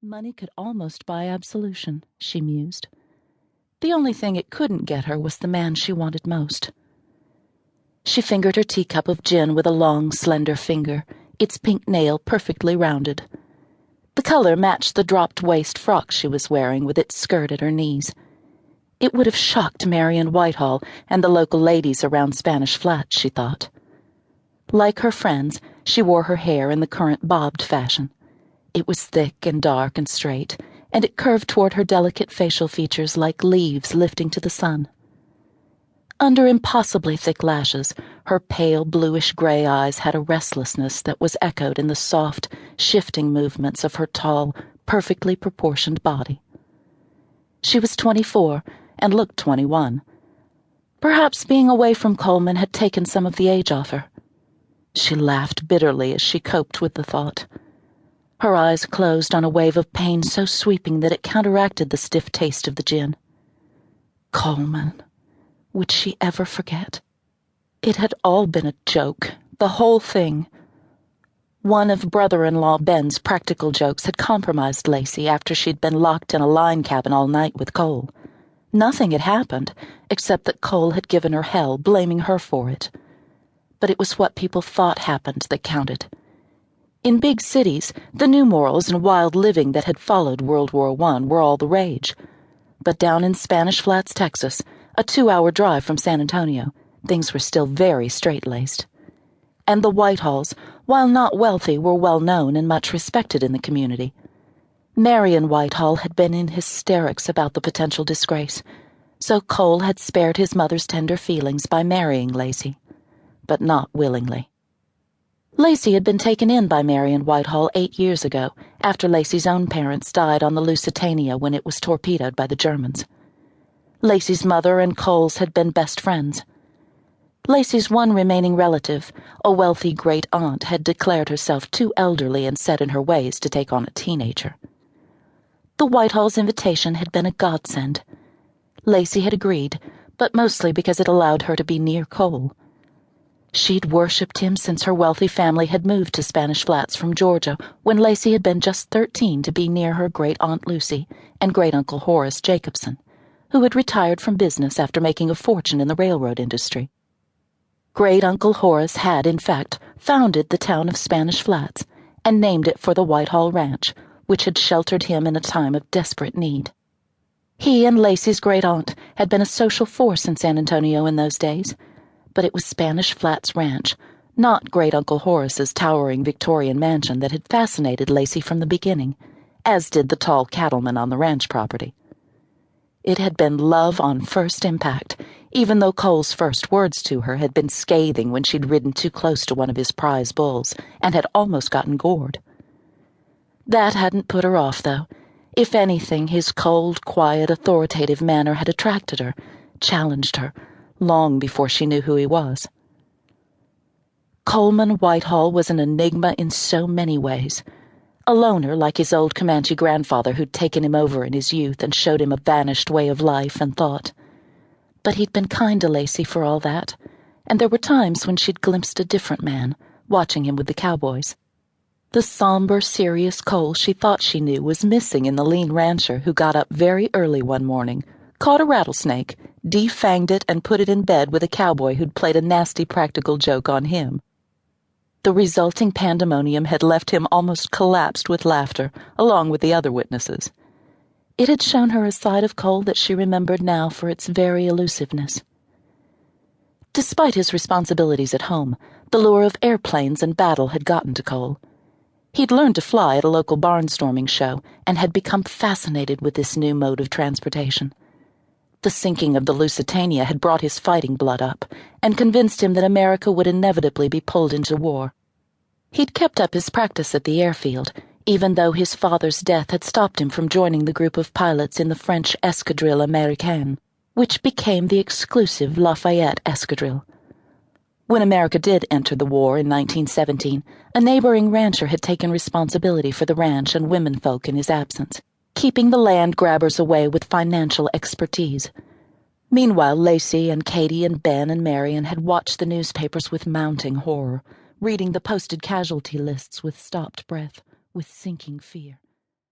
Money could almost buy absolution, she mused. The only thing it couldn't get her was the man she wanted most. She fingered her teacup of gin with a long, slender finger, its pink nail perfectly rounded. The color matched the dropped-waist frock she was wearing with its skirt at her knees. It would have shocked Marion Whitehall and the local ladies around Spanish Flats, she thought. Like her friends, she wore her hair in the current bobbed fashion. It was thick and dark and straight, and it curved toward her delicate facial features like leaves lifting to the sun. Under impossibly thick lashes, her pale bluish-gray eyes had a restlessness that was echoed in the soft, shifting movements of her tall, perfectly proportioned body. She was 24 and looked 21. Perhaps being away from Coleman had taken some of the age off her. She laughed bitterly as she coped with the thought. Her eyes closed on a wave of pain so sweeping that it counteracted the stiff taste of the gin. Coleman. Would she ever forget? It had all been a joke, the whole thing. One of brother-in-law Ben's practical jokes had compromised Lacy after she'd been locked in a line cabin all night with Cole. Nothing had happened, except that Cole had given her hell, blaming her for it. But it was what people thought happened that counted. In big cities, the new morals and wild living that had followed World War I were all the rage. But down in Spanish Flats, Texas, a 2-hour drive from San Antonio, things were still very straight-laced. And the Whitehalls, while not wealthy, were well-known and much respected in the community. Marion Whitehall had been in hysterics about the potential disgrace, so Cole had spared his mother's tender feelings by marrying Lacy, but not willingly. Lacy had been taken in by Marion Whitehall 8 years ago, after Lacy's own parents died on the Lusitania when it was torpedoed by the Germans. Lacy's mother and Cole's had been best friends. Lacy's one remaining relative, a wealthy great-aunt, had declared herself too elderly and set in her ways to take on a teenager. The Whitehall's invitation had been a godsend. Lacy had agreed, but mostly because it allowed her to be near Cole. She'd worshipped him since her wealthy family had moved to Spanish Flats from Georgia when Lacy had been just 13 to be near her great-aunt Lucy and great-uncle Horace Jacobson, who had retired from business after making a fortune in the railroad industry. Great-uncle Horace had, in fact, founded the town of Spanish Flats and named it for the Whitehall Ranch, which had sheltered him in a time of desperate need. He and Lacy's great-aunt had been a social force in San Antonio in those days, but it was Spanish Flats Ranch, not great-uncle Horace's towering Victorian mansion, that had fascinated Lacy from the beginning, as did the tall cattleman on the ranch property. It had been love on first impact, even though Cole's first words to her had been scathing when she'd ridden too close to one of his prize bulls and had almost gotten gored. That hadn't put her off, though. If anything, his cold, quiet, authoritative manner had attracted her, challenged her, long before she knew who he was. Coleman Whitehall was an enigma in so many ways. A loner like his old Comanche grandfather who'd taken him over in his youth and showed him a vanished way of life and thought. But he'd been kind to Lacy for all that, and there were times when she'd glimpsed a different man, watching him with the cowboys. The somber, serious Cole she thought she knew was missing in the lean rancher who got up very early one morning, caught a rattlesnake, defanged it, and put it in bed with a cowboy who'd played a nasty practical joke on him. The resulting pandemonium had left him almost collapsed with laughter, along with the other witnesses. It had shown her a side of Cole that she remembered now for its very elusiveness. Despite his responsibilities at home, the lure of airplanes and battle had gotten to Cole. He'd learned to fly at a local barnstorming show and had become fascinated with this new mode of transportation. The sinking of the Lusitania had brought his fighting blood up and convinced him that America would inevitably be pulled into war. He'd kept up his practice at the airfield, even though his father's death had stopped him from joining the group of pilots in the French Escadrille Américaine, which became the exclusive Lafayette Escadrille. When America did enter the war in 1917, a neighboring rancher had taken responsibility for the ranch and womenfolk in his absence, keeping the land grabbers away with financial expertise. Meanwhile, Lacy and Katie and Ben and Marion had watched the newspapers with mounting horror, reading the posted casualty lists with stopped breath, with sinking fear.